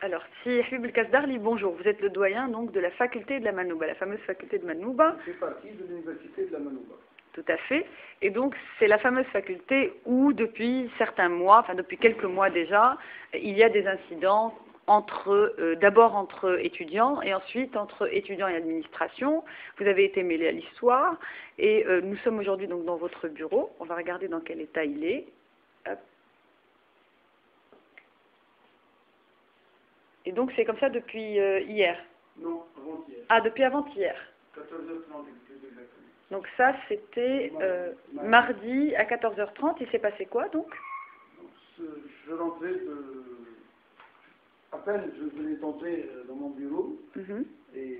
Alors, si Habib El-Kasdarli, bonjour, vous êtes le doyen donc de la faculté de la Manouba, la fameuse faculté de Manouba. Je fais partie de l'université de la Manouba. Tout à fait. Et donc, c'est la fameuse faculté où, depuis certains mois, enfin depuis quelques mois déjà, il y a des incidents d'abord entre étudiants et ensuite entre étudiants et administration. Vous avez été mêlé à l'histoire et nous sommes aujourd'hui donc dans votre bureau. On va regarder dans quel état il est. Hop. Et donc, c'est comme ça depuis hier. Non, avant-hier. Ah, depuis avant-hier. 14h30, plus exactement. Donc ça, c'était mardi à 14h30. Il s'est passé quoi, donc? Je rentrais à peine je venais d'entrer dans mon bureau, et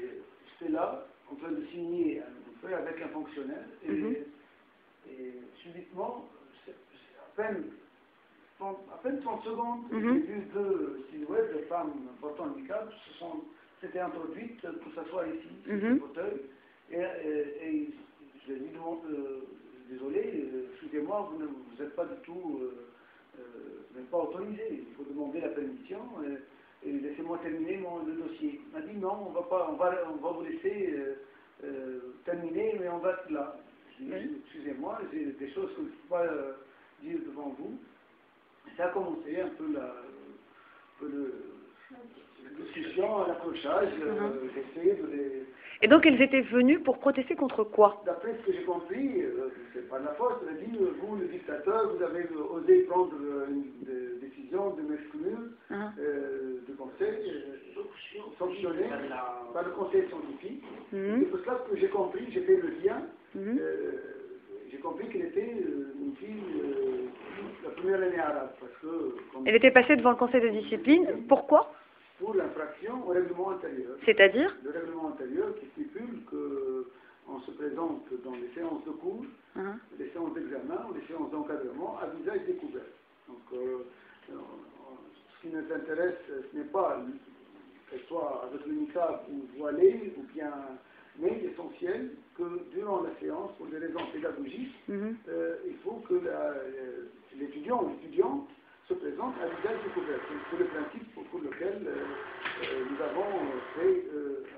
j'étais là, en train de signer un feuille avec un fonctionnaire, et subitement, à peine 30 secondes, j'ai vu deux silhouettes de femmes portant le niqab s'étaient introduites pour s'asseoir ici, sur le fauteuil, et je lui ai dit, désolé, excusez-moi, vous n'êtes pas du tout, vous n'êtes pas autorisé, il faut demander la permission, et laissez-moi terminer le dossier. Il m'a dit, non, on va vous laisser terminer, mais on va être là. Je lui ai dit, excusez-moi, j'ai des choses que je ne peux pas dire devant vous. Ça a commencé un peu la discussion, l'accrochage, j'essayais de les... Et donc, ils étaient venus pour protester contre quoi? D'après ce que j'ai compris, c'est pas de la faute, elle a dit, vous, le dictateur, vous avez osé prendre une décision de m'exclure du conseil, sanctionné par le conseil scientifique. C'est pour cela que j'ai compris, j'ai fait le lien, j'ai compris qu'elle était une fille, la première année arabe, parce que... Elle était passée devant le conseil de discipline, pourquoi? Pour l'infraction au règlement intérieur. C'est-à-dire? Le règlement intérieur qui stipule qu'on se présente dans les séances de cours, les séances d'examen ou les séances d'encadrement à visage découvert. Donc, ce qui nous intéresse, ce n'est pas qu'elle soit avec le niqab ou voilée, ou bien, mais l'essentiel que durant la séance, pour des raisons pédagogiques, il faut que l'étudiant ou l'étudiante se présente à visage découvert. C'est le principe pour lequel nous avons fait...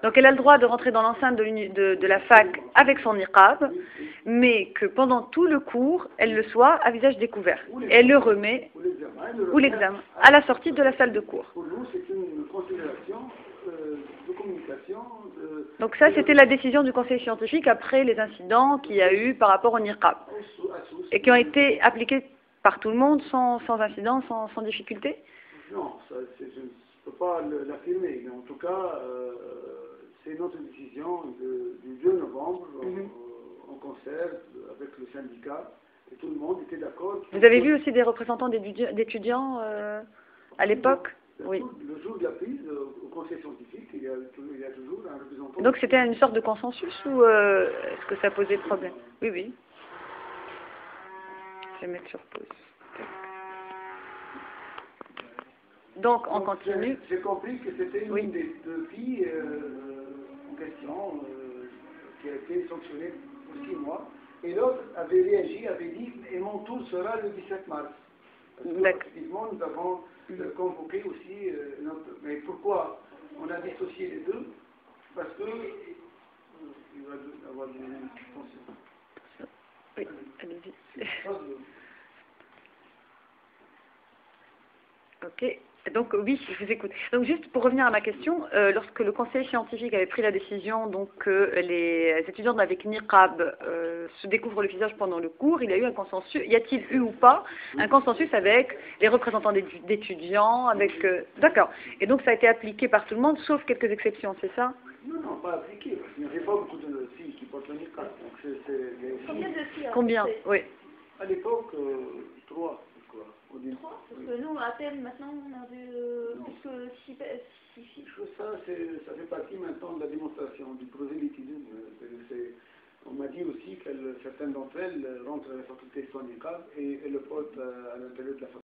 Donc elle a le droit de rentrer dans l'enceinte de la fac avec son niqab, mais que pendant tout le cours, elle le soit à visage découvert. Elle le remet, ou l'examen, à la sortie de la salle de cours. Pour nous, c'est une considération de communication... Donc ça, c'était la décision du conseil scientifique après les incidents qu'il y a eu par rapport au niqab, et qui ont été appliqués par tout le monde, sans incident, sans difficulté? Non, je ne peux pas l'affirmer, mais en tout cas, c'est notre décision du 2 novembre, en concert avec le syndicat, et tout le monde était d'accord. Vous avez vu aussi des représentants d'étudiants à l'époque? Oui. Le jour de la prise, au conseil scientifique, il y a toujours un représentant... Donc c'était une sorte de consensus, ou est-ce que ça posait problème? Oui, oui. Je vais mettre sur pause. Donc, on continue. J'ai compris que c'était une des deux filles en question qui a été sanctionnée pour 6 mois. Et l'autre avait réagi, avait dit, et mon tour sera le 17 mars. Parce que, effectivement, nous avons convoqué aussi notre... Mais pourquoi on a dissocié les deux? Parce que... il va y avoir des... Oui, allez-y. Ok. Donc oui, je vous écoute. Donc juste pour revenir à ma question, lorsque le conseil scientifique avait pris la décision donc que les étudiants avec niqab se découvrent le visage pendant le cours, il y a eu un consensus. Y a-t-il eu ou pas un consensus avec les représentants d'étudiants, avec d'accord. Et donc ça a été appliqué par tout le monde, sauf quelques exceptions, c'est ça? Non, pas appliqué, parce qu'il n'y avait pas beaucoup de filles qui portent le niqab. Combien de filles? Combien? Oui. À l'époque, 3. 3, parce que nous, à peine maintenant, on a vu plus que 6 filles. Ça fait partie maintenant de la démonstration, du prosélytisme. On m'a dit aussi que certaines d'entre elles rentrent à la faculté sans niqab et le portent à l'intérieur de la faculté.